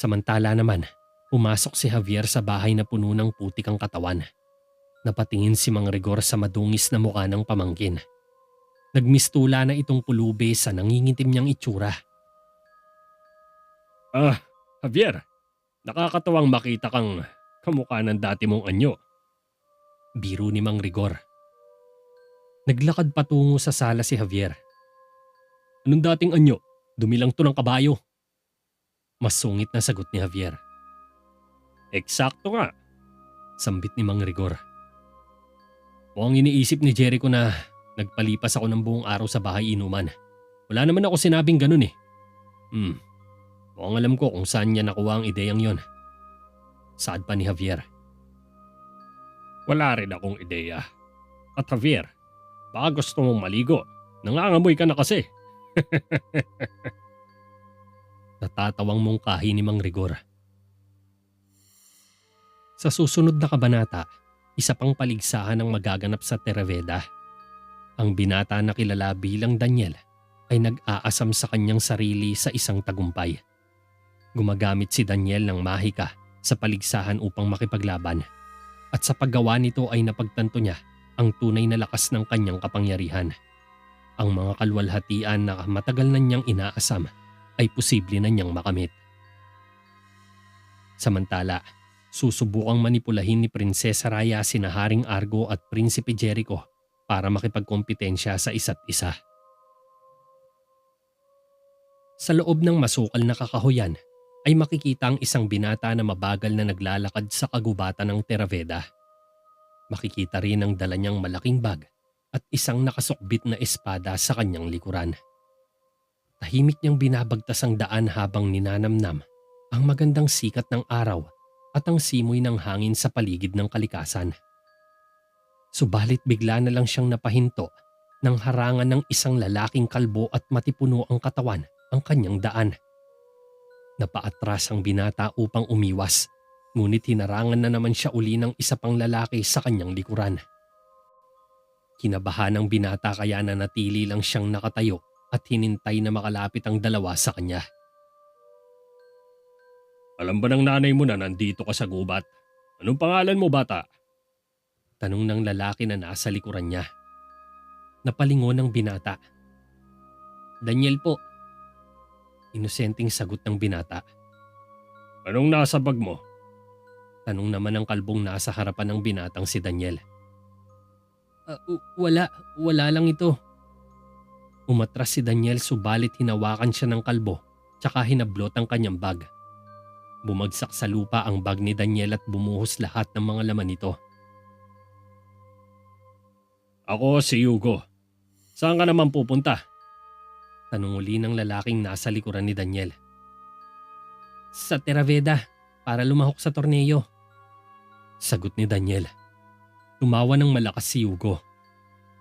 Samantala naman, pumasok si Javier sa bahay na puno ng putik ang katawan. Napatingin si Mang Rigor sa madungis na mukha ng pamangkin. Nagmistula na itong pulubi sa nangingitim niyang itsura. Javier, nakakatawang makita kang kamukha ng dati mong anyo. Biro ni Mang Rigor. Naglakad patungo sa sala si Javier. Anong dating anyo? Dumilang to ng kabayo. Mas sungit na sagot ni Javier. Eksakto nga. Sambit ni Mang Rigor. Mukhang iniisip ni Jericho na nagpalipas ako ng buong araw sa bahay inuman. Wala naman ako sinabing ganun eh. Mukhang alam ko kung saan niya nakuha ang ideyang yon. Saad pa ni Javier. Wala rin akong ideya. At Javier, baka gusto mong maligo. Nangangamoy ka na kasi. Natatawang mungkahi ni Mang Rigor. Sa susunod na kabanata, isa pang paligsahan ang magaganap sa Terraveda. Ang binata na kilala bilang Daniel ay nag-aasam sa kanyang sarili sa isang tagumpay. Gumagamit si Daniel ng mahika sa paligsahan upang makipaglaban. At sa paggawa nito ay napagtanto niya ang tunay na lakas ng kanyang kapangyarihan. Ang mga kalwalhatian na matagal na niyang inaasam ay posible na niyang makamit. Samantala, susubukang manipulahin ni Prinsesa Raya sina Haring Argo at Prinsipe Jericho para makipagkompetensya sa isa't isa. Sa loob ng masukal na kakahuyan ay makikita ang isang binata na mabagal na naglalakad sa kagubatan ng Terraveda. Makikita rin ang dala niyang malaking bag at isang nakasukbit na espada sa kanyang likuran. Tahimik niyang binabagtas ang daan habang ninanamnam ang magandang sikat ng araw at ang simoy ng hangin sa paligid ng kalikasan. Subalit bigla na lang siyang napahinto nang harangan ng isang lalaking kalbo at matipuno ang katawan ang kanyang daan. Napaatras ang binata upang umiwas, ngunit hinarangan na naman siya uli ng isa pang lalaki sa kanyang likuran. Kinabahan ng binata kaya nanatili lang siyang nakatayo at hinintay na makalapit ang dalawa sa kanya. Alam ba ng nanay mo na nandito ka sa gubat? Anong pangalan mo, bata? Tanong ng lalaki na nasa likuran niya. Napalingon ng binata. Daniel po. Inosenteng sagot ng binata. Anong nasa bag mo? Tanong naman ng kalbong nasa harapan ng binatang si Daniel. Wala lang ito. Umatras si Daniel subalit hinawakan siya ng kalbo tsaka hinablot ang kanyang bag. Bumagsak sa lupa ang bag ni Daniel at bumuhos lahat ng mga laman nito. Ako si Hugo. Saan ka naman pupunta? Tanong uli ng lalaking nasa likuran ni Daniel. Sa Terraveda, para lumahok sa torneo. Sagot ni Daniel. Tumawa ng malakas si Hugo.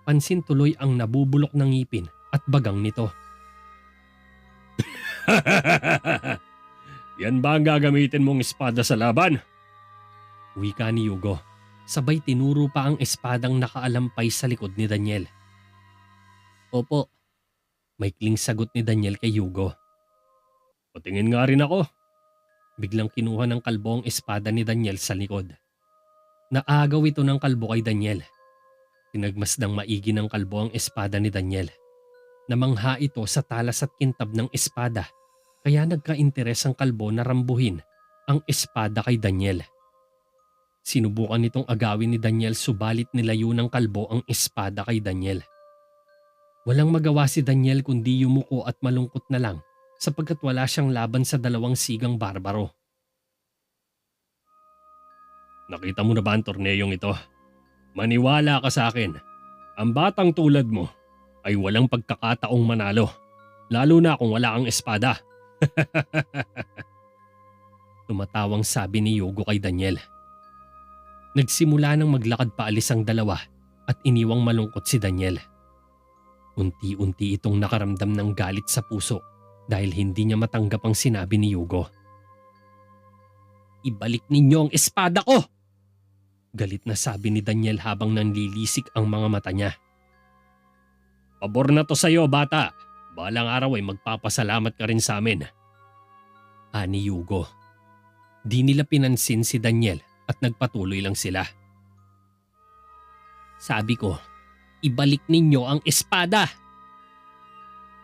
Pansin tuloy ang nabubulok ng ngipin at bagang nito. Yan ba ang gagamitin mong espada sa laban? Wika ni Hugo. Sabay tinuro pa ang espadang nakaalampay sa likod ni Daniel. Opo. Maikling sagot ni Daniel kay Hugo. Patingin nga rin ako. Biglang kinuha ng kalbo ang espada ni Daniel sa likod. Naagaw ito ng kalbo kay Daniel. Tinagmasdang maigi ng kalbo ang espada ni Daniel. Namangha ito sa talas at kintab ng espada, kaya nagka-interes ang kalbo na rambuhin ang espada kay Daniel. Sinubukan nitong agawin ni Daniel subalit nilayo ng kalbo ang espada kay Daniel. Walang magawa si Daniel kundi yumuko at malungkot na lang sapagkat wala siyang laban sa dalawang sigang barbaro. Nakita mo na ba ang torneyong ito? Maniwala ka sa akin. Ang batang tulad mo ay walang pagkakataong manalo. Lalo na kung wala kang espada. Tumatawang sabi ni Hugo kay Daniel. Nagsimula nang maglakad paalis ang dalawa at iniwang malungkot si Daniel. Unti-unti itong nakaramdam ng galit sa puso dahil hindi niya matanggap ang sinabi ni Hugo. Ibalik ninyo ang espada ko! Galit na sabi ni Daniel habang nanlilisik ang mga mata niya. Pabor na to sa'yo, bata. Balang araw ay magpapasalamat ka rin sa amin. Ani Hugo. Di nila pinansin si Daniel at nagpatuloy lang sila. Sabi ko, ibalik ninyo ang espada!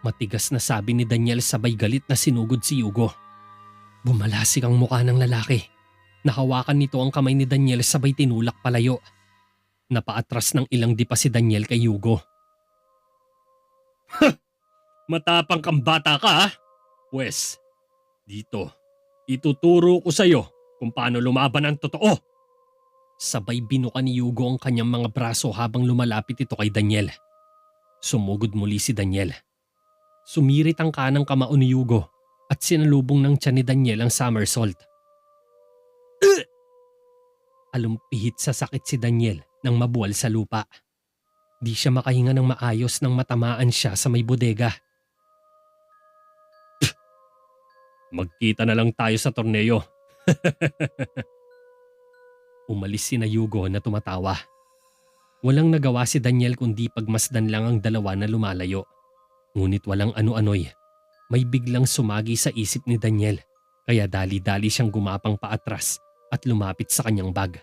Matigas na sabi ni Daniel sabay galit na sinugod si Hugo. Bumalasik ang mukha ng lalaki. Nahawakan nito ang kamay ni Daniel sabay tinulak palayo. Napaatras ng ilang dipa si Daniel kay Hugo. Matapang kang bata ka ha? Pwes, dito, ituturo ko sa'yo kung paano lumaban ang totoo. Sabay binuka ni Hugo ang kanyang mga braso habang lumalapit ito kay Daniel. Sumugod muli si Daniel. Sumirit ang kanang kamao ni Hugo at sinalubong ng tiyan ni Daniel ang somersault. Alumpihit sa sakit si Daniel nang mabuwal sa lupa. Di siya makahinga ng maayos nang matamaan siya sa may bodega. Magkita na lang tayo sa torneo. Umalis si na Hugo na tumatawa. Walang nagawa si Daniel kundi pagmasdan lang ang dalawa na lumalayo. Ngunit walang ano-ano'y. May biglang sumagi sa isip ni Daniel kaya dali-dali siyang gumapang paatras at lumapit sa kanyang bag.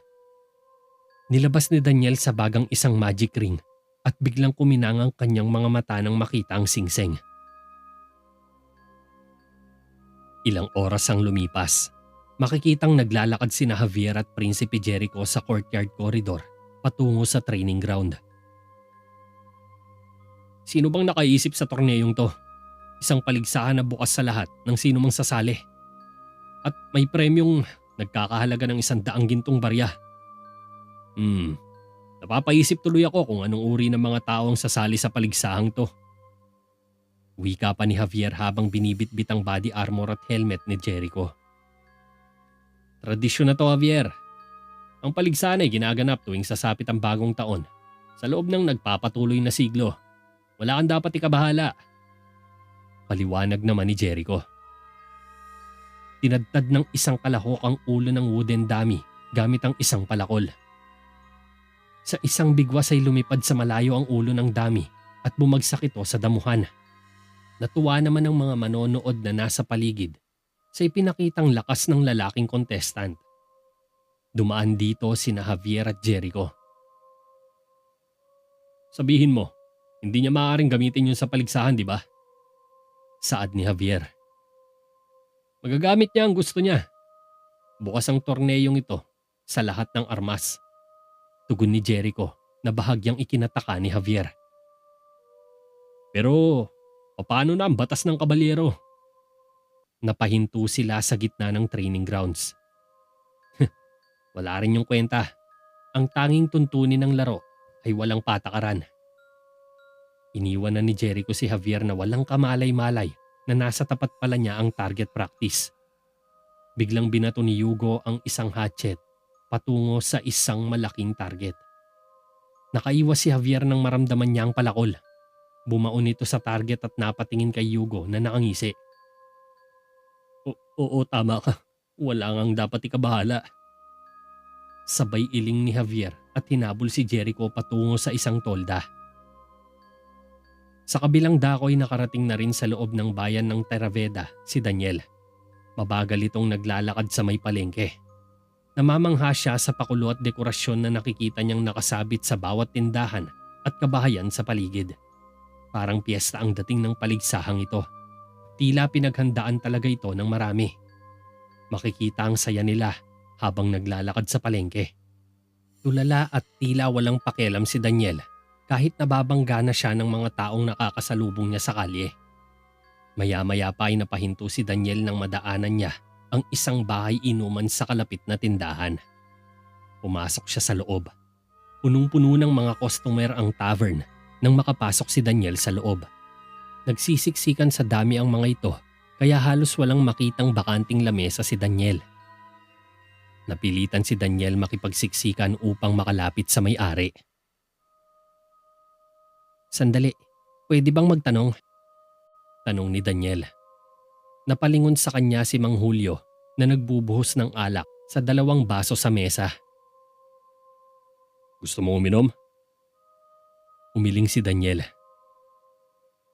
Nilabas ni Daniel sa bagang isang magic ring at biglang kuminang ang kanyang mga mata nang makita ang singsing. Ilang oras ang lumipas. Makikitang naglalakad sina Javier at Prinsipe Jericho sa courtyard corridor patungo sa training ground. Sino bang nakaisip sa torneyong to? Isang paligsahan na bukas sa lahat ng sino mang sasali. At may premyong nagkakahalaga ng 100 gintong barya. Napapaisip tuloy ako kung anong uri ng mga taong sasali sa paligsahang to. Wika pa ni Javier habang binibitbit ang body armor at helmet ni Jericho. Tradisyon na to, Javier. Ang paligsahan ay ginaganap tuwing sasapit ang bagong taon sa loob ng nagpapatuloy na siglo. Wala kang dapat ikabahala. Paliwanag naman ni Jericho. Tinadtad ng isang kalahok ang ulo ng wooden dummy gamit ang isang palakol. Sa isang bigwas ay lumipad sa malayo ang ulo ng dummy at bumagsak ito sa damuhan. Natuwa naman ang mga manonood na nasa paligid sa ipinakitang lakas ng lalaking contestant. Dumaan dito sina Javier at Jericho. Sabihin mo, hindi niya maaaring gamitin yun sa paligsahan, di ba? Saad ni Javier. Magagamit niya ang gusto niya. Bukas ang torneyong ito sa lahat ng armas. Tugon ni Jericho na bahagyang ikinataka ni Javier. Pero paano na ang batas ng kabalyero? Napahinto sila sa gitna ng training grounds. Wala rin yung kwenta. Ang tanging tuntunin ng laro ay walang patakaran. Iniwan na ni Jericho si Javier na walang kamalay-malay na nasa tapat pala niya ang target practice. Biglang binato ni Hugo ang isang hatchet patungo sa isang malaking target. Nakaiwas si Javier nang maramdaman niya ang palakol. Bumaon ito sa target at napatingin kay Hugo na nakangisi. Oo, tama ka. Wala ngang dapat ikabahala. Sabay iling ni Javier at hinabol si Jericho patungo sa isang tolda. Sa kabilang dako ay nakarating na rin sa loob ng bayan ng Terraveda si Daniel. Mabagal itong naglalakad sa may palengke. Namamangha siya sa pakulo at dekorasyon na nakikita niyang nakasabit sa bawat tindahan at kabahayan sa paligid. Parang piyesta ang dating ng paligsahang ito. Tila pinaghandaan talaga ito ng marami. Makikita ang saya nila habang naglalakad sa palengke. Tulala at tila walang pakialam si Daniel kahit nababangga na siya ng mga taong nakakasalubong niya sa kalye. Maya-maya pa ay napahinto si Daniel nang madaanan niya ang isang bahay inuman sa kalapit na tindahan. Pumasok siya sa loob. Punong-puno ng mga customer ang tavern nang makapasok si Daniel sa loob. Nagsisiksikan sa dami ang mga ito kaya halos walang makitang bakanting lamesa si Daniel. Napilitan si Daniel makipagsiksikan upang makalapit sa may-ari. Sandali, pwede bang magtanong? Tanong ni Daniel. Napalingon sa kanya si Mang Julio na nagbubuhos ng alak sa 2 baso sa mesa. Gusto mo uminom? Umiling si Daniel.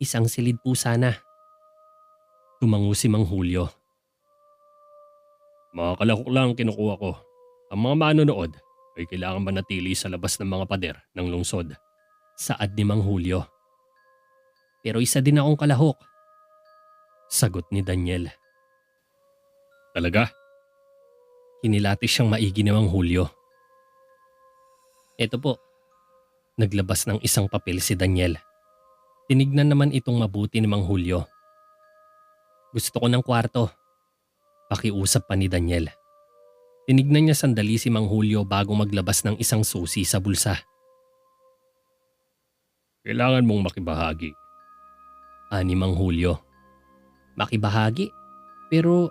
Isang silid po sana. Tumango si Mang Julio. Mga kalahok lang ang kinukuha ko. Ang mga manonood ay kailangan manatili sa labas ng mga pader ng lungsod. Saad ni Mang Julio. Pero isa din akong kalahok. Sagot ni Daniel. Talaga? Hinilati siyang maigi ni Mang Julio. Eto po. Naglabas ng isang papel si Daniel. Tinignan naman itong mabuti ni Mang Julio. Gusto ko ng kwarto. Pakiusap pa ni Daniel. Tinignan niya sandali si Mang Julio bago maglabas ng isang susi sa bulsa. Kailangan mong makibahagi. Ani Mang Julio. Makibahagi? Pero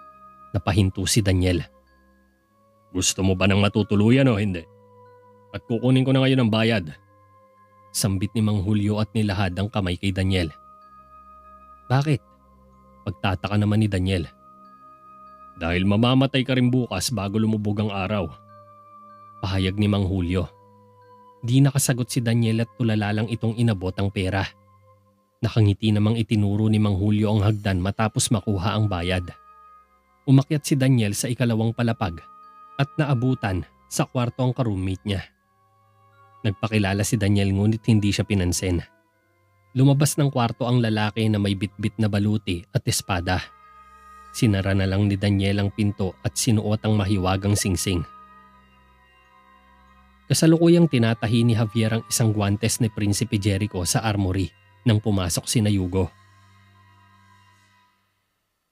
napahinto si Daniel. Gusto mo ba ng matutuluyan o hindi? At kukunin ko na ngayon ang bayad. Sambit ni Mang Julio at nilahad ang kamay kay Daniel. Bakit? Pagtataka naman ni Daniel. Dahil mamamatay ka rin bukas bago lumubog ang araw. Pahayag ni Mang Julio. Di nakasagot si Daniel at tulala lang itong inabot ang pera. Nakangiti namang itinuro ni Mang Julio ang hagdan matapos makuha ang bayad. Umakyat si Daniel sa ikalawang palapag at naabutan sa kwarto ang ka-roommate niya. Nagpakilala si Daniel ngunit hindi siya pinansin. Lumabas ng kwarto ang lalaki na may bitbit na baluti at espada. Sinara na lang ni Daniel ang pinto at sinuot ang mahiwagang singsing. Kasalukuyang tinatahi ni Javier ang isang guwantes ni Prinsipe Jericho sa armory nang pumasok si Yugo.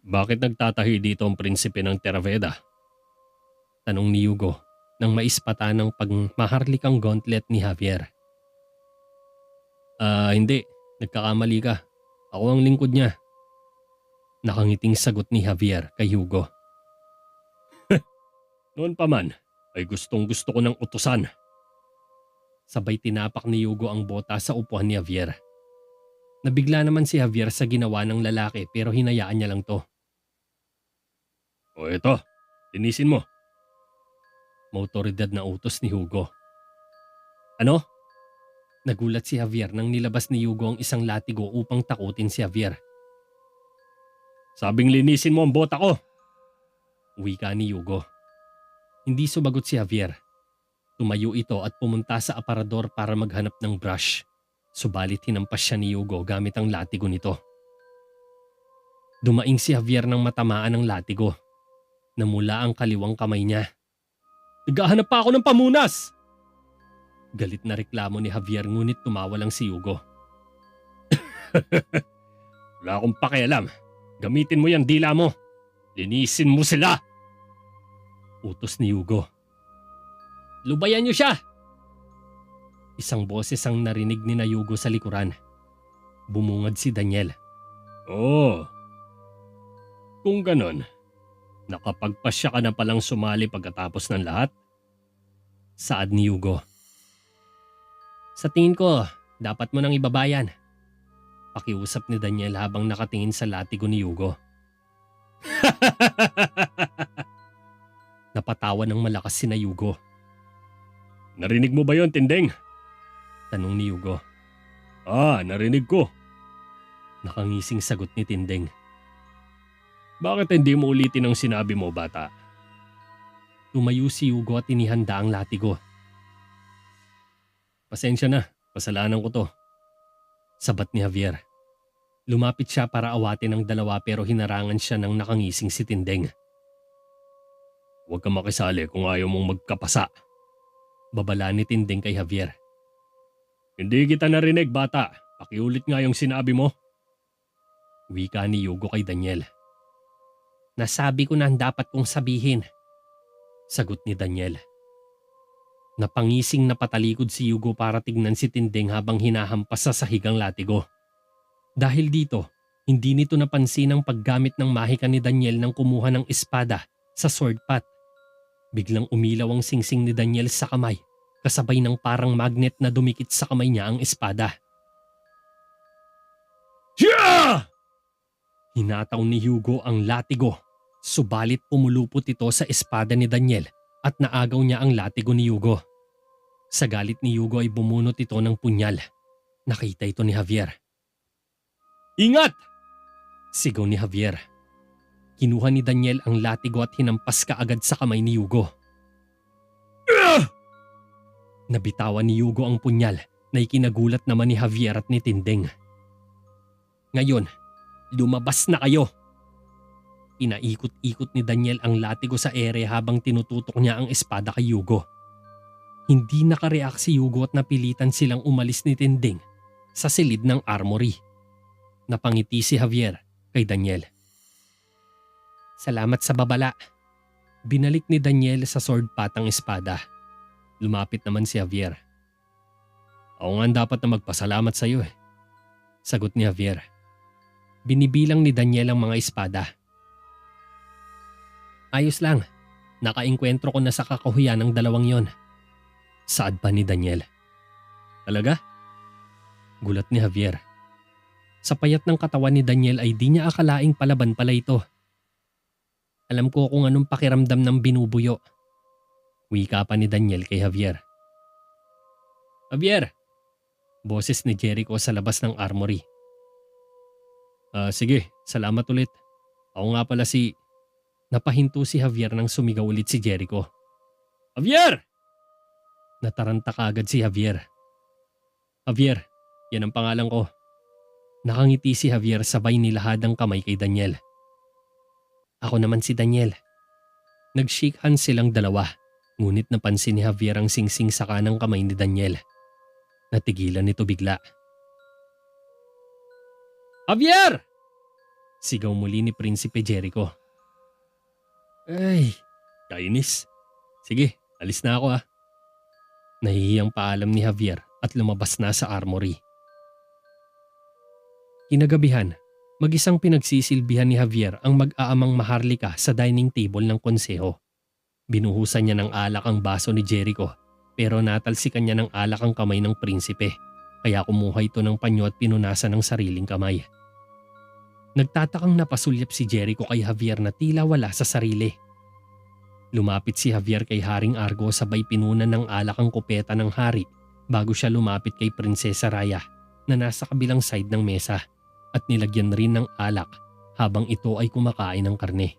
Bakit nagtatahi dito ang prinsipe ng Terraveda? Tanong ni Yugo nang maispata ng pagmaharlikang gauntlet ni Javier. Hindi. Nagkakamali ka. Ako ang lingkod niya. Nakangiting sagot ni Javier kay Yugo. Noon pa man ay gustong-gusto ko ng utusan. Sabay tinapak ni Yugo ang bota sa upuan ni Javier. Nabigla naman si Javier sa ginawa ng lalaki pero hinayaan niya lang to. O eto, linisin mo. Mautoridad na utos ni Hugo. Ano? Nagulat si Javier nang nilabas ni Yugo ang isang latigo upang takutin si Javier. Sabing linisin mo ang bota ko. Wika ni Yugo. Hindi sumagot si Javier. Tumayo ito at pumunta sa aparador para maghanap ng brush. Subalit hinampas siya ni Yugo gamit ang latigo nito. Dumaing si Javier nang matamaan ng latigo. Namula ang kaliwang kamay niya. Naghahanap pa ako ng pamunas! Galit na reklamo ni Javier ngunit tumawa lang si Yugo. Wala akong pakialam. Gamitin mo yung dila mo. Linisin mo sila! Utos ni Yugo. Lubayan niyo siya! Isang boses ang narinig ni Yugo sa likuran. Bumungad si Daniel. Oh. Kung ganon, nakapagpasya ka na palang sumali pagkatapos ng lahat? Saad ni Yugo. Sa tingin ko, dapat mo nang ibabayan. Pakiusap ni Daniel habang nakatingin sa latigo ni Yugo. Napatawa ng malakas si Yugo. Narinig mo ba yon, Tindeng? Tanong ni Yugo. Narinig ko. Nakangising sagot ni Tindeng. Bakit hindi mo ulitin ang sinabi mo, bata? Tumayo si Yugo at inihanda ang latigo. Pasensya na, kasalanan ko to. Sabat ni Javier. Lumapit siya para awatin ang dalawa pero hinarangan siya ng nakangising si Tindeng. Huwag kang makisali kung ayaw mong magkapasa. Babala ni Tindeng kay Javier. Hindi kita narinig, bata. Pakiulit nga yung sinabi mo. Wika ni Yugo kay Daniel. Nasabi ko na ang dapat kong sabihin. Sagot ni Daniel. Napangising na patalikod si Yugo para tignan si Tindeng habang hinahampas sa sahigang latigo. Dahil dito, hindi nito napansin ang paggamit ng mahika ni Daniel nang kumuha ng espada sa sword pot. Biglang umilaw ang singsing ni Daniel sa kamay, kasabay ng parang magnet na dumikit sa kamay niya ang espada. Yeah! Hinataw ni Yugo ang latigo, subalit pumulupot ito sa espada ni Daniel at naagaw niya ang latigo ni Yugo. Sa galit ni Yugo ay bumunot ito ng punyal. Nakita ito ni Javier. Ingat! Sigaw ni Javier. Kinuha ni Daniel ang latigo at hinampas kaagad sa kamay ni Hugo. Nabitawan ni Hugo ang punyal na ikinagulat naman ni Javier at ni Tinding. Ngayon, lumabas na kayo! Pinaikot-ikot ni Daniel ang latigo sa ere habang tinututok niya ang espada kay Hugo. Hindi nakareact si Hugo at napilitan silang umalis ni Tinding sa silid ng armory. Napangiti si Javier kay Daniel. Salamat sa babala. Binalik ni Daniel sa sword patang espada. Lumapit naman si Javier. Ako nga dapat na magpasalamat sa iyo eh. Sagot ni Javier. Binibilang ni Daniel ang mga espada. Ayos lang. Nakaengkwentro ko na sa kakahuyan ng dalawang yon. Saad pa ni Daniel. Talaga? Gulat ni Javier. Sa payat ng katawan ni Daniel ay di niya akalaing palaban pala ito. Alam ko kung anong pakiramdam ng binubuyo. Wika pa ni Daniel kay Javier. Javier! Boses ni Jericho sa labas ng armory. Sige, salamat ulit. Ako nga pala si... Napahinto si Javier nang sumigaw ulit si Jericho. Javier! Nataranta kaagad si Javier. Javier, yan ang pangalan ko. Nakangiti si Javier sabay nilahad ang kamay kay Daniel. Ako naman si Daniel. Nag-shake hands silang dalawa. Ngunit napansin ni Javier ang singsing sa kanang kamay ni Daniel. Natigilan nito bigla. Javier! Sigaw muli ni Prinsipe Jericho. Ay, kainis. Sige, alis na ako ah. Nahihiyang paalam ni Javier at lumabas na sa armory. Kinagabihan, mag-isang pinagsisilbihan ni Javier ang mag-aamang maharlika sa dining table ng konseho. Binuhusan niya ng alak ang baso ni Jericho pero natalsikan niya ng alak ang kamay ng prinsipe kaya kumuha ito ng panyo at pinunasan ng sariling kamay. Nagtatakang napasulyap si Jericho kay Javier na tila wala sa sarili. Lumapit si Javier kay Haring Argo sabay pinunan ng alak ang kupeta ng hari bago siya lumapit kay Prinsesa Raya na nasa kabilang side ng mesa at nilagyan rin ng alak habang ito ay kumakain ng karne.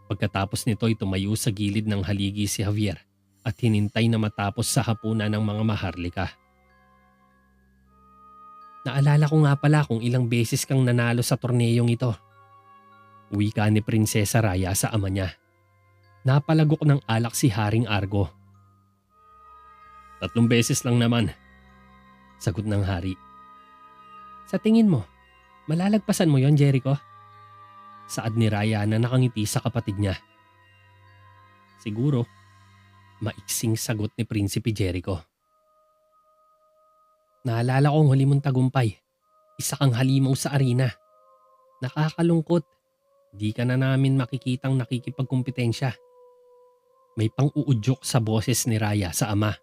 Pagkatapos nito ay tumayo sa gilid ng haligi si Javier at hinintay na matapos sa hapunan ng mga maharlika. Naalala ko nga pala kung ilang beses kang nanalo sa torneyong ito. Wika ni Prinsesa Raya sa ama niya. Napalagok ng alak si Haring Argo. 3 beses lang naman. Sagot ng hari. Sa tingin mo, malalagpasan mo yon, Jericho? Saad ni Raya na nakangiti sa kapatid niya. Siguro, maiksing sagot ni Prinsipe Jericho. Naalala ko ang huli mong tagumpay. Isa kang halimaw sa arena. Nakakalungkot. Di ka na namin makikitang nakikipagkumpetensya. May pang-uudyok sa boses ni Raya sa ama.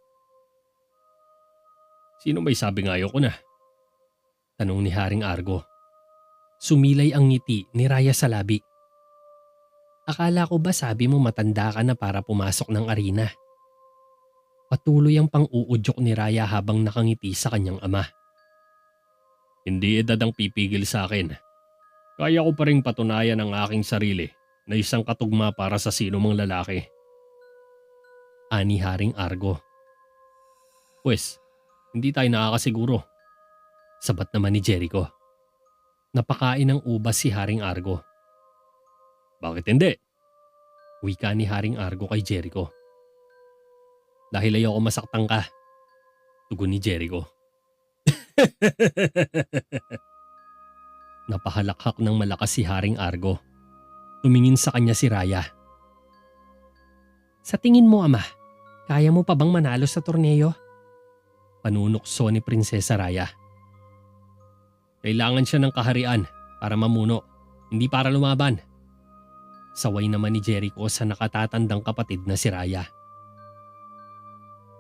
Sino may sabi nga ayoko na? Tanong ni Haring Argo. Sumilay ang ngiti ni Raya sa labi. Akala ko ba sabi mo matanda ka na para pumasok ng arena? Patuloy ang pang-uudyok ni Raya habang nakangiti sa kanyang ama. Hindi edad ang pipigil sa akin. Kaya ko pa ring patunayan ang aking sarili na isang katugma para sa sino mang lalaki. Ani Haring Argo. Pwes, hindi tayo nakakasiguro. Sabat naman ni Jericho. Napakain ng ubas si Haring Argo. Bakit hindi? Wika ni Haring Argo kay Jericho. Dahil ayoko masaktan ka. Tugon ni Jericho. Napahalakhak ng malakas si Haring Argo. Tumingin sa kanya si Raya. Sa tingin mo ama, kaya mo pa bang manalo sa torneo? Panunukso ni Prinsesa Raya. Kailangan siya ng kaharian para mamuno, hindi para lumaban. Saway naman ni Jericho sa nakatatandang kapatid na si Raya.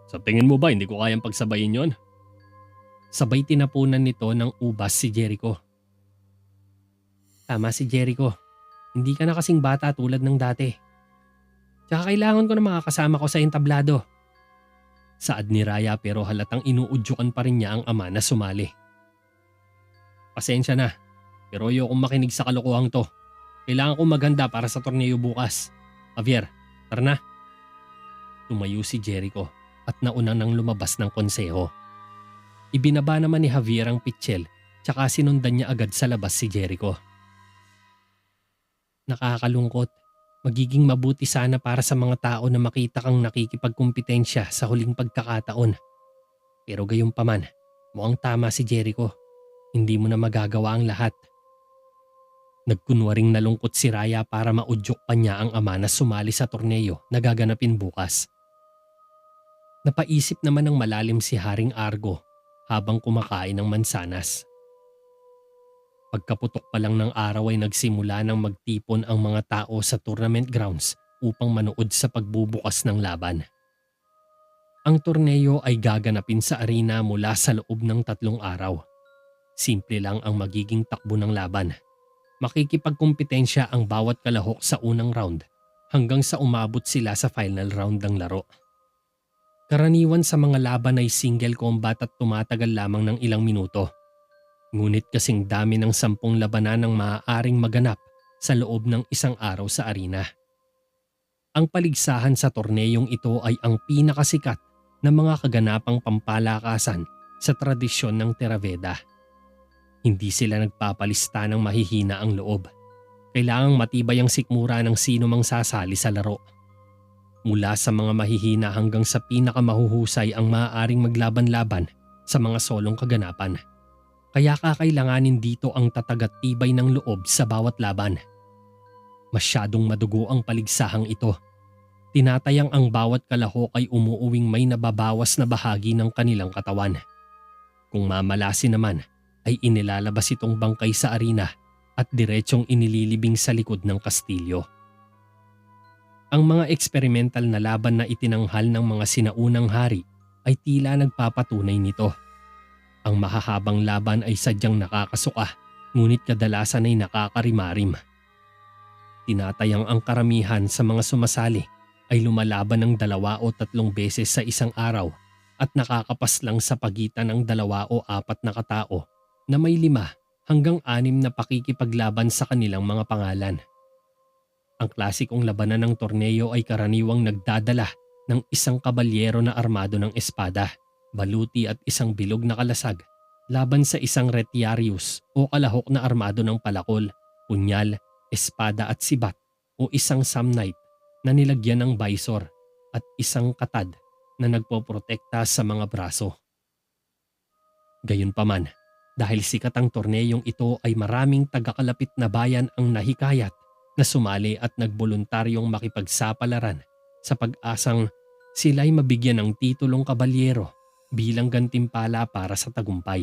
Sa tingin mo ba hindi ko kayang pagsabayin yon? Sabay tinapunan nito ng ubas si Jericho. Tama si Jericho. Hindi ka na kasing bata tulad ng dati. Tsaka kailangan ko na makakasama ko sa entablado. Saad ni Raya pero halatang inuudyukan pa rin niya ang ama na sumali. Pasensya na, pero ayokong makinig sa kalokohang to. Kailangan ko maganda para sa torneo bukas. Javier, tara na. Tumayo si Jericho at nauna nang lumabas ng konseho. Ibinaba naman ni Javier ang pitchel tsaka sinundan niya agad sa labas si Jericho. Nakakalungkot. Magiging mabuti sana para sa mga tao na makita kang nakikipagkumpetensya sa huling pagkakataon. Pero gayunpaman, mukhang tama si Jericho. Hindi mo na magagawa ang lahat. Nagkunwaring nalungkot si Raya para maudyok pa niya ang ama na sumali sa torneo na gaganapin bukas. Napaisip naman ng malalim si Haring Argo habang kumakain ng mansanas. Pagkaputok pa lang ng araw ay nagsimula ng magtipon ang mga tao sa tournament grounds upang manood sa pagbubukas ng laban. Ang torneo ay gaganapin sa arena mula sa loob ng 3 araw. Simple lang ang magiging takbo ng laban. Makikipagkumpetensya ang bawat kalahok sa unang round hanggang sa umabot sila sa final round ng laro. Karaniwan sa mga laban ay single combat at tumatagal lamang ng ilang minuto. Ngunit kasing dami ng 10 labanan ang maaaring maganap sa loob ng 1 araw sa arena. Ang paligsahan sa torneyong ito ay ang pinakasikat na mga kaganapang pampalakasan sa tradisyon ng Theraveda. Hindi sila nagpapalista ng mahihina ang loob. Kailangang matibay ang sikmura ng sino mang sasali sa laro. Mula sa mga mahihina hanggang sa pinakamahuhusay ang maaaring maglaban-laban sa mga solong kaganapan. Kaya kakailanganin dito ang tatag at tibay ng loob sa bawat laban. Masyadong madugo ang paligsahang ito. Tinatayang ang bawat kalahok ay umuuwing may nababawas na bahagi ng kanilang katawan. Kung mamalasin naman, ay inilalabas itong bangkay sa arena at diretsyong inililibing sa likod ng kastilyo. Ang mga eksperimental na laban na itinanghal ng mga sinaunang hari ay tila nagpapatunay nito. Ang mahahabang laban ay sadyang nakakasuka, ngunit kadalasan ay nakakarimarim. Tinatayang ang karamihan sa mga sumasali ay lumalaban ng 2 o 3 beses sa isang araw at nakakapas lang sa pagitan ng 2 o 4 na katao na may 5 hanggang 6 na pakikipaglaban sa kanilang mga pangalan. Ang klasikong labanan ng torneo ay karaniwang nagdadala ng isang kabalyero na armado ng espada, baluti at isang bilog na kalasag laban sa isang retiarius o kalahok na armado ng palakol, punyal, espada at sibat o isang samnite na nilagyan ng visor at isang katad na nagpoprotekta sa mga braso. Gayunpaman, dahil sikat ang torneyong ito ay maraming tagakalapit na bayan ang nahikayat na sumali at nagboluntaryong makipagsapalaran sa pag-asang sila'y mabigyan ng titulong kabalyero bilang gantimpala para sa tagumpay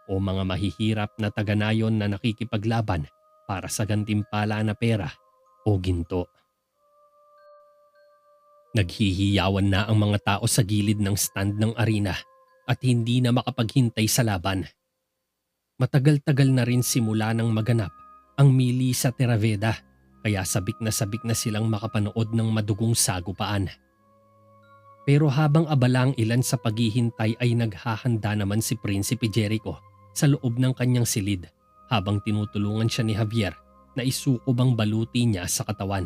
o mga mahihirap na taganayon na nakikipaglaban para sa gantimpala na pera o ginto. Naghihiyawan na ang mga tao sa gilid ng stand ng arena at hindi na makapaghintay sa laban. Matagal-tagal na rin simula ng maganap ang mili sa Theraveda kaya sabik na silang makapanood ng madugong sagupaan. Pero habang abala ang ilan sa paghihintay ay naghahanda naman si Prinsipe Jericho sa loob ng kanyang silid habang tinutulungan siya ni Javier na isukob ang baluti niya sa katawan.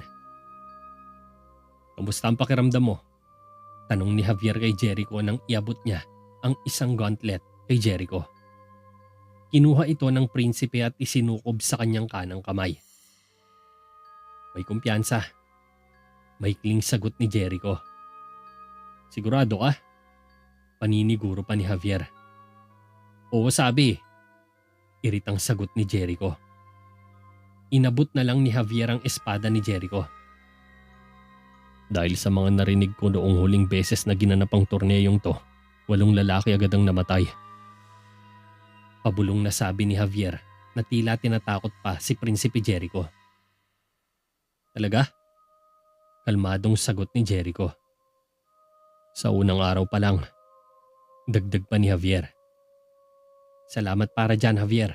"Kamusta ang pakiramdam mo?" Tanong ni Javier kay Jericho nang iabot niya ang isang gauntlet kay Jericho. Kinuha ito ng prinsipe at isinukob sa kanyang kanang kamay. "May kumpiyansa." Maikling sagot ni Jericho. "Sigurado ka?" Paniniguro pa ni Javier. "Oo, sabi." Iritang sagot ni Jericho. Inabot na lang ni Javier ang espada ni Jericho. "Dahil sa mga narinig ko noong huling beses na ginanap ang torneyong to, 8 lalaki agad ang namatay." Pabulong na sabi ni Javier na tila tinatakot pa si Prinsipe Jericho. "Talaga?" Kalmadong sagot ni Jericho. "Sa unang araw pa lang." Dagdag pa ni Javier. "Salamat para dyan, Javier."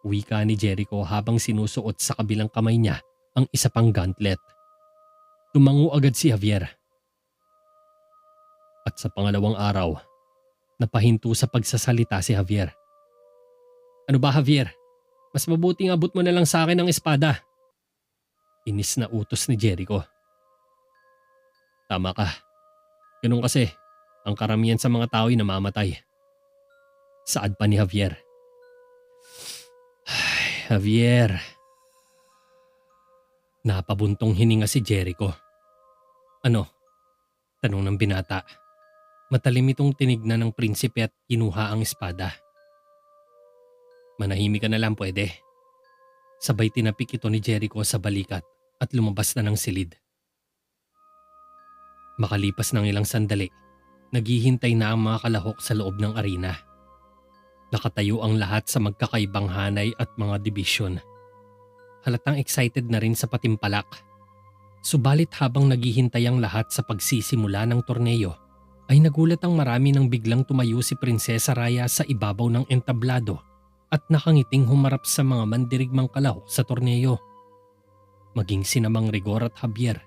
Wika ni Jericho habang sinusuot sa kabilang kamay niya ang isa pang gauntlet. Tumango agad si Javier. At sa pangalawang araw, napahinto sa pagsasalita si Javier. "Ano ba, Javier? Mas mabuting abot mo na lang sa akin ang espada Inis na utos ni Jericho. Tama ka. Ganun kasi, ang karamihan sa mga tao'y namamatay. Saad pa ni Javier. Ay, Javier. Napabuntong hininga si Jericho. Ano? Tanong ng binata. Matalim itong tinignan ng prinsipe at kinuha ang espada. Manahimik ka na lang pwede. Sabay tinapik ito ni Jericho sa balikat at lumabas na ng silid. Makalipas ng ilang sandali, naghihintay na ang mga kalahok sa loob ng arena. Nakatayo ang lahat sa magkakaibang hanay at mga dibisyon. Halatang excited na rin sa patimpalak. Subalit habang naghihintay ang lahat sa pagsisimula ng torneo, ay nagulat ang marami nang biglang tumayo si Prinsesa Raya sa ibabaw ng entablado at nakangiting humarap sa mga mandirigmang kalahok sa torneo. Maging sinamang Rigor at Javier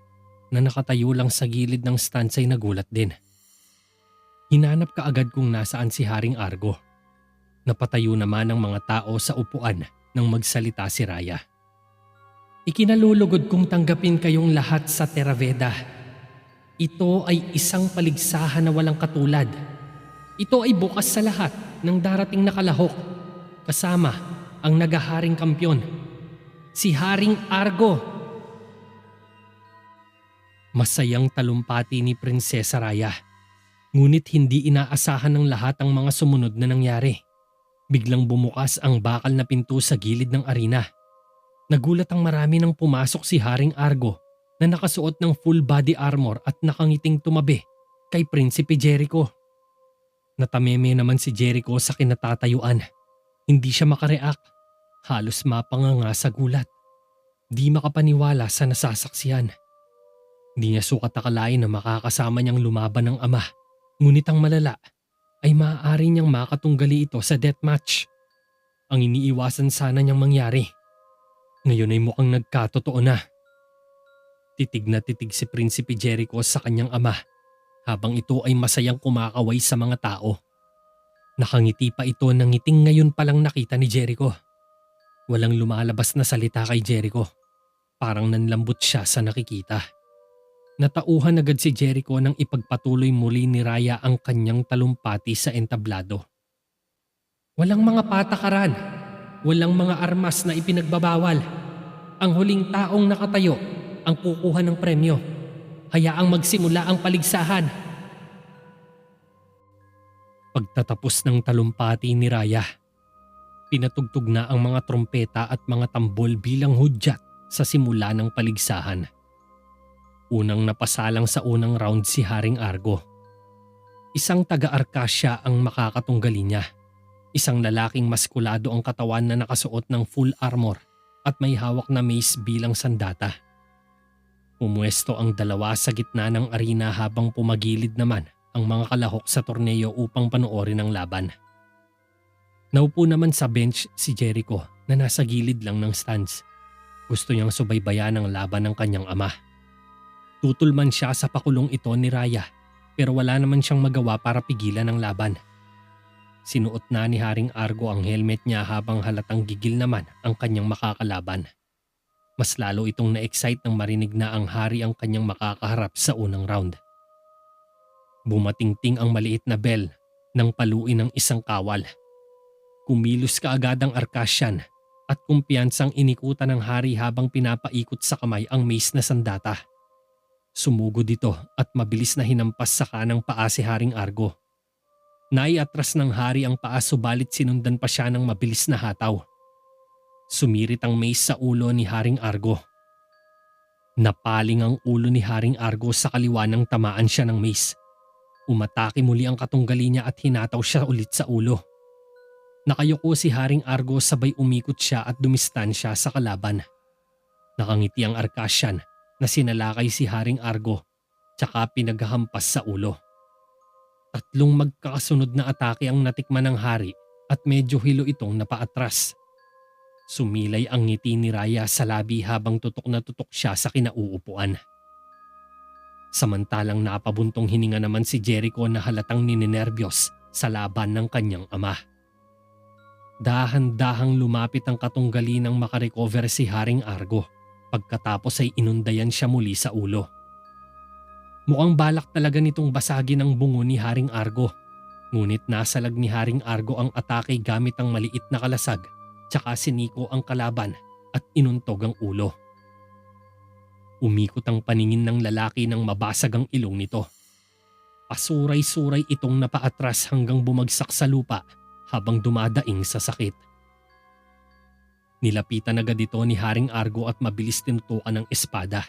na nakatayo lang sa gilid ng stands ay nagulat din. Hinanap kaagad kung nasaan si Haring Argo. Napatayo naman ang mga tao sa upuan nang magsalita si Raya. Ikinalulugod kong tanggapin kayong lahat sa Terraveda. Ito ay isang paligsahan na walang katulad. Ito ay bukas sa lahat ng darating na kalahok. Kasama ang nagaharing kampyon, si Haring Argo. Masayang talumpati ni Prinsesa Raya. Ngunit hindi inaasahan ng lahat ang mga sumunod na nangyari. Biglang bumukas ang bakal na pinto sa gilid ng arena. Nagulat ang marami nang pumasok si Haring Argo na nakasuot ng full body armor at nakangiting tumabi kay Prinsipe Jericho. Natameme naman si Jericho sa kinatatayuan. Hindi siya makareact. Halos mapanganga sa gulat. Di makapaniwala sa nasasaksiyan. Di niya sukat akalain na makakasama niyang lumaban ng ama. Ngunit ang malala ay maaari niyang makatunggali ito sa deathmatch. Ang iniiwasan sana niyang mangyari. Ngayon ay mukhang nagkatotoo na. Titig na titig si Prinsipe Jericho sa kanyang ama habang ito ay masayang kumakaway sa mga tao. Nakangiti pa ito ng ngiting ngayon palang nakita ni Jericho. Walang lumalabas na salita kay Jericho. Parang nanlambot siya sa nakikita. Natauhan agad si Jericho nang ipagpatuloy muli ni Raya ang kanyang talumpati sa entablado. Walang mga patakaran. Walang mga armas na ipinagbabawal. Ang huling taong nakatayo ang kukuha ng premyo. Hayaang magsimula ang paligsahan. Pagtatapos ng talumpati ni Raya, pinatugtog na ang mga trompeta at mga tambol bilang hudyat sa simula ng paligsahan. Unang napasalang sa unang round si Haring Argo. Isang taga-Arcasia ang makakatunggali niya. Isang lalaking maskulado ang katawan na nakasuot ng full armor at may hawak na mace bilang sandata. Pumuesto ang dalawa sa gitna ng arena habang pumagilid naman ang mga kalahok sa torneo upang panoorin ang laban. Naupo naman sa bench si Jericho na nasa gilid lang ng stands. Gusto niyang subaybayan ang laban ng kanyang ama. Tutulman siya sa pakulong ito ni Raya pero wala naman siyang magawa para pigilan ang laban. Sinuot na ni Haring Argo ang helmet niya habang halatang gigil naman ang kanyang makakalaban. Mas lalo itong na-excite nang marinig na ang hari ang kanyang makakaharap sa unang round. Bumatingting ang maliit na bell ng paluin ng isang kawal. Kumilos kaagad ang Arcasian at kumpiyansang inikutan ng hari habang pinapaikot sa kamay ang mace na sandata. Sumugod ito at mabilis na hinampas sa kanang paa si Haring Argo. Naiatras ng hari ang paa subalit sinundan pa siya ng mabilis na hataw. Sumirit ang mace sa ulo ni Haring Argo. Napaling ang ulo ni Haring Argo sa kaliwa nang tamaan siya ng mace. Umatake muli ang katunggali niya at hinataw siya ulit sa ulo. Nakayuko si Haring Argo sabay umikot siya at dumistansya sa kalaban. Nakangiti ang Arcasian na sinalakay si Haring Argo tsaka pinaghahampas sa ulo. Tatlong magkakasunod na atake ang natikman ng hari at medyo hilo itong napaatras. Sumilay ang ngiti ni Raya sa labi habang tutok na tutok siya sa kinauupuan. Samantalang napabuntong hininga naman si Jericho na halatang nininerbiyos sa laban ng kanyang ama. Dahan-dahang lumapit ang katunggali nang makarecover si Haring Argo Pagkatapos ay inundayan siya muli sa ulo. Mukhang balak talaga nitong basagin ang bungo ni Haring Argo. Ngunit nasalag ni Haring Argo ang atake gamit ang maliit na kalasag, tsaka siniko ang kalaban at inuntog ang ulo. Umikot ang paningin ng lalaki nang mabasag ang ilong nito. Pasuray-suray itong napaatras hanggang bumagsak sa lupa habang dumadaing sa sakit. Nilapitan agad ito ni Haring Argo at mabilis tinutukan ng espada.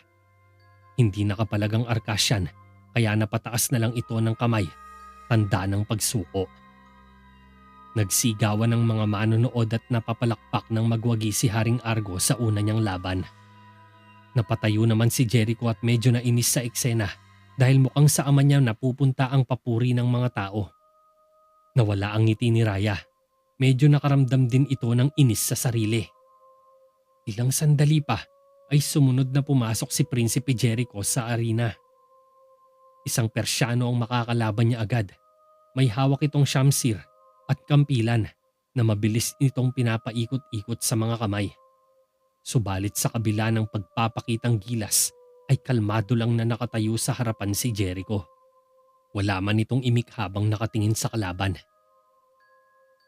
Hindi nakapalagang arkas yan, kaya napataas na lang ito ng kamay, tanda ng pagsuko. Nagsigawan ng mga manonood at napapalakpak ng magwagi si Haring Argo sa una niyang laban. Napatayo naman si Jericho at medyo nainis sa eksena dahil mukhang sa ama niya napupunta ang papuri ng mga tao. Nawala ang ngiti ni Raya. Medyo nakaramdam din ito ng inis sa sarili. Ilang sandali pa ay sumunod na pumasok si Prinsipe Jericho sa arena. Isang Persyano ang makakalaban niya agad. May hawak itong shamsir at kampilan na mabilis itong pinapaikot-ikot sa mga kamay. Subalit sa kabila ng pagpapakitang gilas ay kalmado lang na nakatayo sa harapan si Jericho. Wala man itong imik habang nakatingin sa kalaban.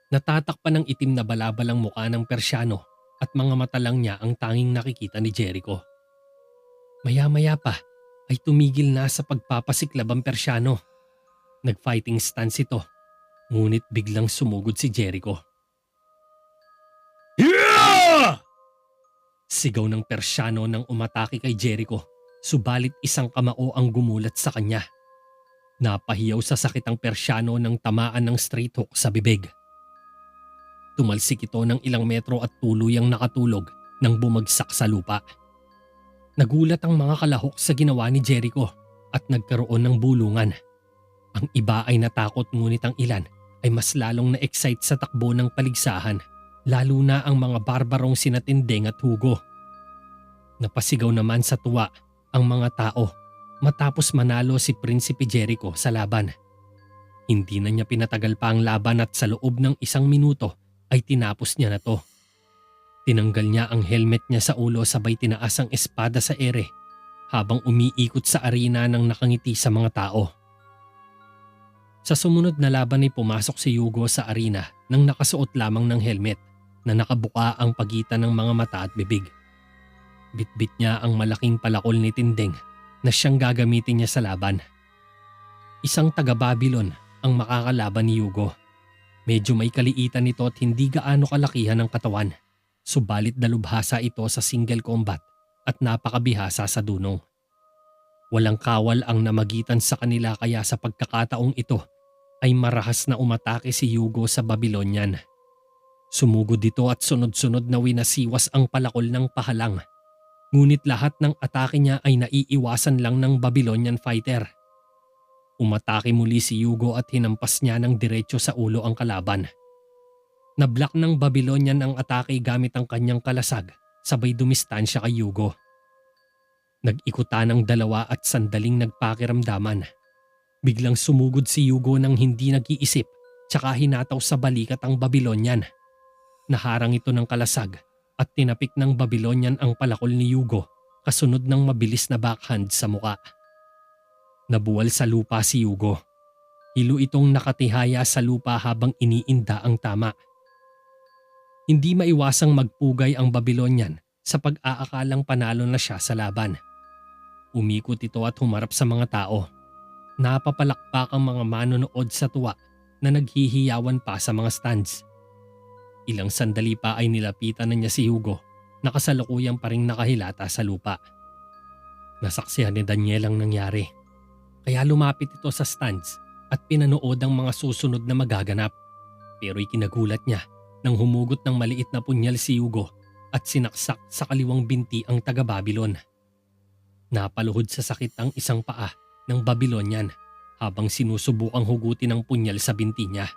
Natatakpan ng itim na balabalang mukha ng Persyano at mga mata lang niya ang tanging nakikita ni Jericho. Maya-maya pa ay tumigil na sa pagpapasiklab ang Persyano. Nag-fighting stance ito, ngunit biglang sumugod si Jericho. Yeah! Sigaw ng Persyano nang umatake kay Jericho, subalit isang kamao ang gumulat sa kanya. Napahiyaw sa sakit ang Persyano nang tamaan ng straight hook sa bibig. Tumalsik ito ng ilang metro at tuluyang nakatulog nang bumagsak sa lupa. Nagulat ang mga kalahok sa ginawa ni Jericho at nagkaroon ng bulungan. Ang iba ay natakot ngunit ang ilan ay mas lalong na-excite sa takbo ng paligsahan, lalo na ang mga barbarong sina Tindeng at Hugo. Napasigaw naman sa tuwa ang mga tao matapos manalo si Prinsipe Jericho sa laban. Hindi na niya pinatagal pa ang laban at sa loob ng 1 minuto ay tinapos niya na to. Tinanggal niya ang helmet niya sa ulo sabay tinaas ang espada sa ere habang umiikot sa arena ng nakangiti sa mga tao. Sa sumunod na laban ay pumasok si Hugo sa arena nang nakasuot lamang ng helmet na nakabuka ang pagitan ng mga mata at bibig. Bitbit niya ang malaking palakol ni Tindeng na siyang gagamitin niya sa laban. Isang taga-Babylon ang makakalaban ni Hugo. Medyo may kaliitan nito at hindi gaano kalakihan ang katawan. Subalit dalubhasa ito sa single combat at napakabihasa sa dunong. Walang kawal ang namagitan sa kanila kaya sa pagkakataong ito ay marahas na umatake si Hugo sa Babylonian. Sumugod dito at sunod-sunod na winasiwas ang palakol ng pahalang. Ngunit lahat ng atake niya ay naiiwasan lang ng Babylonian fighter. Umatake muli si Hugo at hinampas niya ng diretso sa ulo ang kalaban. Nablock ng Babylonian ang atake gamit ang kanyang kalasag, sabay dumistansya kay Hugo. Nag-ikutan ang dalawa at sandaling nagpakiramdaman. Biglang sumugod si Hugo nang hindi nag-iisip, tsaka hinataw sa balikat ang Babylonian. Naharang ito ng kalasag at tinapik ng Babylonian ang palakol ni Hugo kasunod ng mabilis na backhand sa muka. Nabuwal sa lupa si Hugo. Hilo itong nakatihaya sa lupa habang iniinda ang tama. Hindi maiwasang magpugay ang Babylonian sa pag-aakalang panalo na siya sa laban. Umikot ito at humarap sa mga tao. Napapalakpak ang mga manonood sa tuwa na naghihiyawan pa sa mga stands. Ilang sandali pa ay nilapitan na niya si Hugo na kasalukuyang pa ring nakahilata sa lupa. Nasaksihan ni Daniel ang nangyari. Kaya lumapit ito sa stands at pinanood ang mga susunod na magaganap. Pero ikinagulat niya nang humugot ng maliit na punyal si Hugo at sinaksak sa kaliwang binti ang taga-Babylon. Napaluhod sa sakit ang isang paa ng Babylonian habang sinusubukang hugutin ang punyal sa binti niya.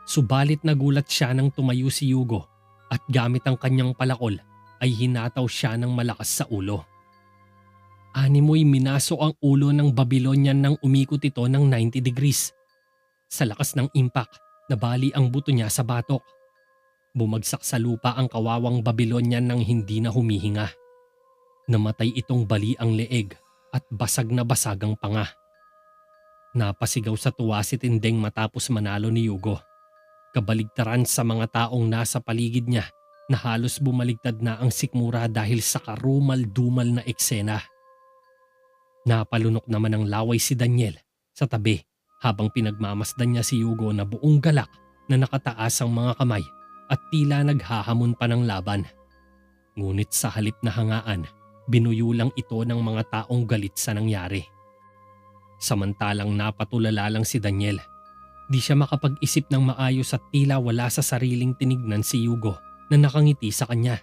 Subalit nagulat siya nang tumayo si Hugo at gamit ang kanyang palakol ay hinataw siya ng malakas sa ulo. Animoy minaso ang ulo ng Babylonian nang umikot ito ng 90 degrees. Sa lakas ng impact, nabali ang buto niya sa batok. Bumagsak sa lupa ang kawawang Babylonian nang hindi na humihinga. Namatay itong bali ang leeg at basag na basag ang panga. Napasigaw sa tuwa si Tindeng matapos manalo ni Yugo. Kabaligtaran sa mga taong nasa paligid niya na halos bumaligtad na ang sikmura dahil sa karumal-dumal na eksena. Napalunok naman ng laway si Daniel sa tabi habang pinagmamasdan niya si Yugo na buong galak na nakataas ang mga kamay at tila naghahamon pa ng laban. Ngunit sa halip na hangaan, binuyulang ito ng mga taong galit sa nangyari. Samantalang napatulala lang si Daniel. Di siya makapag-isip ng maayos at tila wala sa sariling tinignan si Yugo na nakangiti sa kanya.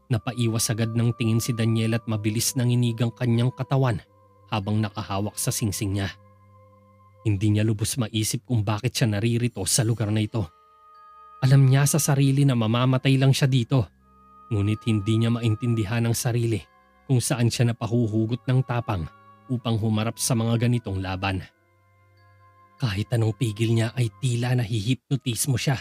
Napaiwas agad ng tingin si Daniel at mabilis nang inigang kanyang katawan habang nakahawak sa singsing niya. Hindi niya lubos maisip kung bakit siya naririto sa lugar na ito. Alam niya sa sarili na mamamatay lang siya dito. Ngunit hindi niya maintindihan ang sarili kung saan siya napahuhugot ng tapang upang humarap sa mga ganitong laban. Kahit anong pigil niya ay tila nahihipnotismo siya.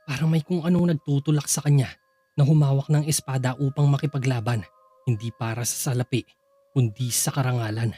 Parang may kung anong nagtutulak sa kanya na humawak ng espada upang makipaglaban, hindi para sa salapi, kundi sa karangalan.